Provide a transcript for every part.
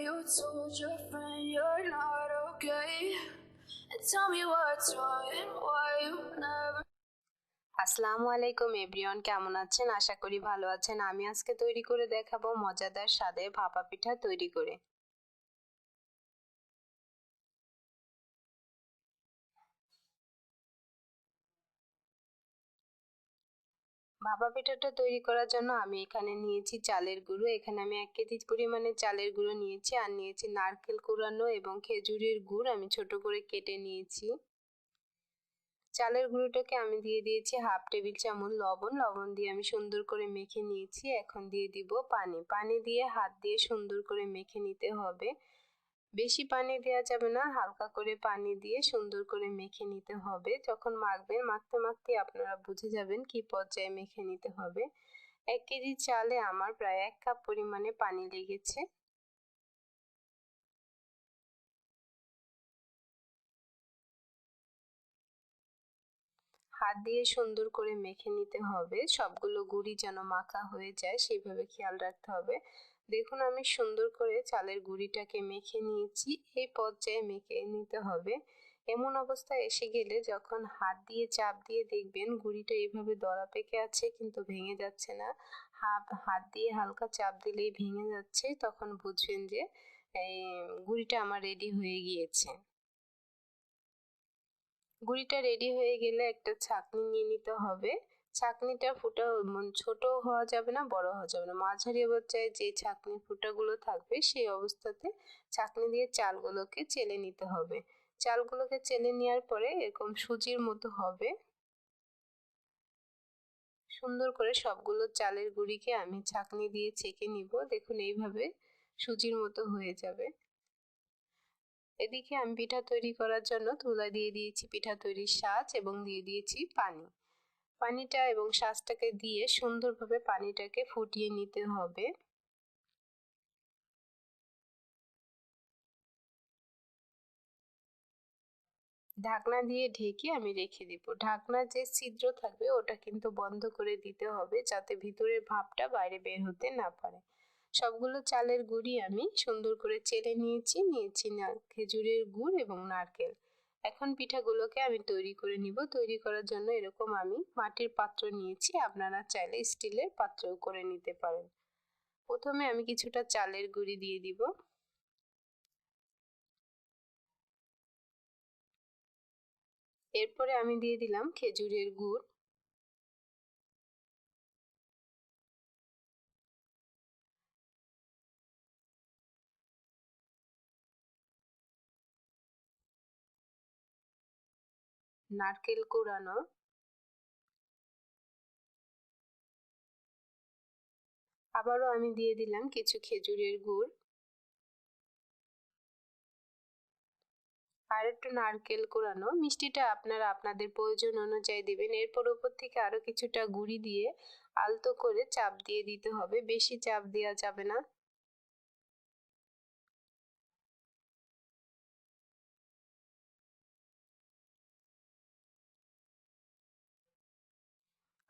you told your friend you're not okay, and tell me what's wrong and why you never. আসসালামু আলাইকুম everyone, কেমন আছেন? আশা করি ভালো আছেন। আমি আজকে তৈরি করে দেখাবো মজাদার স্বাদে ভাপা পিঠা তৈরি করে। ভাপা পিঠাটা তৈরি করার জন্য আমি এখানে নিয়েছি চালের গুঁড়ো। এখানে আমি 1 কেজি পরিমাণে চালের গুঁড়ো নিয়েছি, আর নিয়েছি নারকেল কুড়ানো এবং খেজুরের গুড় আমি ছোট করে কেটে নিয়েছি। চালের গুঁড়োটাকে আমি দিয়ে দিয়েছি হাফ টেবিল চামচ লবণ দিয়ে আমি সুন্দর করে মেখে নিয়েছি। এখন দিয়ে দিব পানি দিয়ে হাত দিয়ে সুন্দর করে মেখে নিতে হবে। বেশি পানি দেওয়া যাবে না, হালকা করে পানি দিয়ে সুন্দর করে মেখে নিতে হবে। যখন মাখবেন, মাখতে মাখতে আপনারা বুঝে যাবেন কি পর্যায়ে মেখে নিতে হবে। 1 কেজি চালে আমার প্রায় 1 কাপ পরিমাণে পানি লেগেছে। হাত দিয়ে সুন্দর করে মেখে নিতে হবে, সবগুলো গুঁড়ি যেন মাখা হয়ে যায় সেইভাবে খেয়াল রাখতে হবে। দেখুন আমি সুন্দর করে চালের গুঁড়িটাকে মেখে নিয়েছি। এই পর্যায়ে মেখে নিতে হবে। এমন অবস্থায় এসে গেলে যখন হাত দিয়ে চাপ দিয়ে দেখবেন গুঁড়িটা এইভাবে দলা পেকে আছে কিন্তু ভেঙে যাচ্ছে না, হাত দিয়ে হালকা চাপ দিলেই ভেঙে যাচ্ছে, তখন বুঝবেন যে এই গুঁড়িটা আমার রেডি হয়ে গিয়েছে। গুঁড়িটা রেডি হয়ে গেলে একটা ছাঁকনি নিয়ে নিতে হবে। ছাঁকনিটা ছোট হওয়া যাবে না, বড় হওয়া যাবে না, মাঝারি অবস্থায় যে ছাঁকনি ফুটাগুলো থাকবে সেই অবস্থাতে ছাঁকনি দিয়ে চালগুলোকে চেলে নিতে হবে। চালগুলোকে চেলে নেওয়ার পরে এরকম সুজির মতো হবে। সুন্দর করে সবগুলো চালের গুঁড়িকে আমি ছাঁকনি দিয়ে ছেঁকে নিব। দেখুন এইভাবে সুজির মতো হয়ে যাবে। এদিকে আমি পিঠা তৈরি করার জন্য চুলায় দিয়ে দিয়েছি পিঠা তৈরির সাজ এবং দিয়ে দিয়েছি পানিটা এবং সাজটাকে দিয়ে সুন্দরভাবে পানিটাকে ফুটিয়ে নিতে হবে। ঢাকনা দিয়ে ঢেকে আমি রেখে দিব। ঢাকনার যে ছিদ্র থাকবে ওটা কিন্তু বন্ধ করে দিতে হবে যাতে ভিতরের ভাপটা বাইরে বের হতে না পারে। সবগুলো চালের গুঁড়ি আমি সুন্দর করে চেলে নিয়েছি খেজুরের গুড় এবং নারকেল। এখন পিঠাগুলোকে আমি তৈরি করে নিব। তৈরি করার জন্য এরকম আমি মাটির পাত্র নিয়েছি, আপনারা চাইলে স্টিলের পাত্রও করে নিতে পারেন। প্রথমে আমি কিছুটা চালের গুঁড়ি দিয়ে দিব। এরপরে আমি দিয়ে দিলাম খেজুরের গুড়, নারকেল কোড়ানো, আবারও আমি দিয়ে দিলাম কিছু খেজুরের গুড় আর একটু নারকেল কোড়ানো। মিষ্টিটা আপনারা আপনাদের প্রয়োজন অনুযায়ী দিবেন। এরপর উপর থেকে আরো কিছুটা গুঁড়ি দিয়ে আলতো করে চাপ দিয়ে দিতে হবে, বেশি চাপ দেওয়া যাবে না।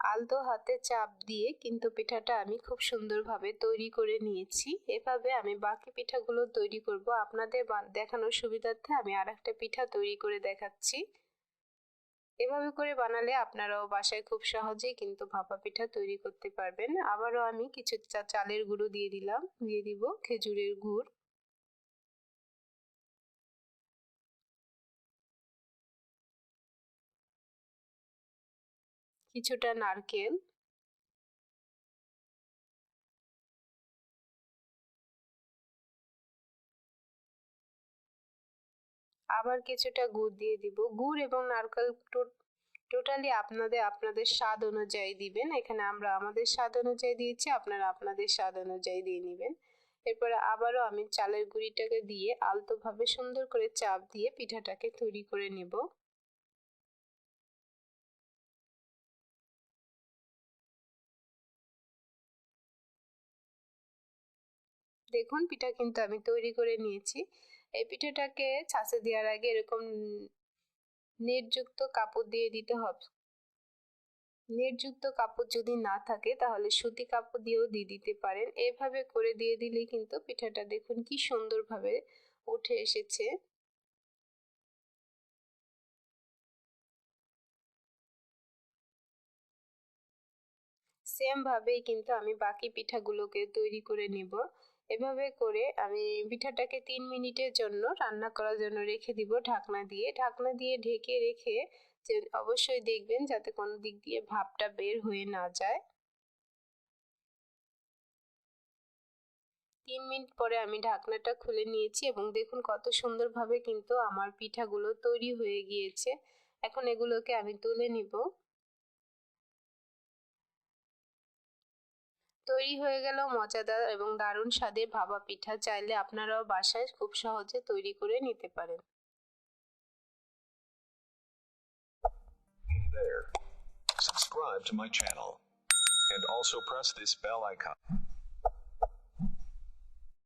আলতো হাতে চাপ দিয়ে কিন্তু পিঠাটা আমি খুব সুন্দরভাবে তৈরি করে নিয়েছি। এভাবে আমি বাকি পিঠাগুলো তৈরি করব। আপনাদের দেখানোর সুবিধার্থে আমি আরেকটা পিঠা তৈরি করে দেখাচ্ছি। এভাবে করে বানালে আপনারাও বাসায় খুব সহজেই কিন্তু ভাপা পিঠা তৈরি করতে পারবেন। আবারও আমি কিছু চালের গুঁড়ো দিয়ে দিব খেজুরের গুড়, কিছুটা নারকেল, আবার কিছুটা গুড় দিয়ে দিব। গুড় এবং নারকেল টোটালি আপনাদের স্বাদ অনুযায়ী দিবেন। এখানে আমরা আমাদের স্বাদ অনুযায়ী দিয়েছি, আপনারা আপনাদের স্বাদ অনুযায়ী দিয়ে নেবেন। এরপরে আবারও আমি চালের গুঁড়িটাকে দিয়ে আলতোভাবে সুন্দর করে চাপ দিয়ে পিঠাটাকে তৈরি করে নেব। দেখুন পিঠা কিন্তু আমি তৈরি করে নিয়েছি। এই পিঠাটাকে ছাঁচে দেওয়ার আগে এরকম নেটযুক্ত কাপড় দিয়ে দিতে হবে। নেটযুক্ত কাপড় যদি না থাকে তাহলে সুতি কাপড় দিয়েও দিয়ে দিতে পারেন। এভাবে করে দিয়ে দিলে কিন্তু পিঠাটা দেখুন কি সুন্দরভাবে উঠে এসেছে। সেম ভাবেই কিন্তু আমি বাকি পিঠাগুলোকে তৈরি করে নিব। এভাবে করে আমি পিঠাটাকে 3 মিনিটের জন্য রান্না করার জন্য রেখে দিব ঢাকনা দিয়ে। ঢাকনা দিয়ে ঢেকে রেখে যে অবশ্যই দেখবেন যাতে কোনো দিক দিয়ে ভাপটা বের হয়ে না যায়। 3 মিনিট পরে আমি ঢাকনাটা খুলে নিয়েছি এবং দেখুন কত সুন্দরভাবে কিন্তু আমার পিঠাগুলো তৈরি হয়ে গিয়েছে। এখন এগুলোকে আমি তুলে নিব। তৈরি হয়ে গেল মজাদার এবং দারুণ স্বাদের ভাপা পিঠা। চাইলে আপনারাও বাসায় খুব সহজে তৈরি করে নিতে পারেন। Hey there. Subscribe to my channel and also press this bell icon.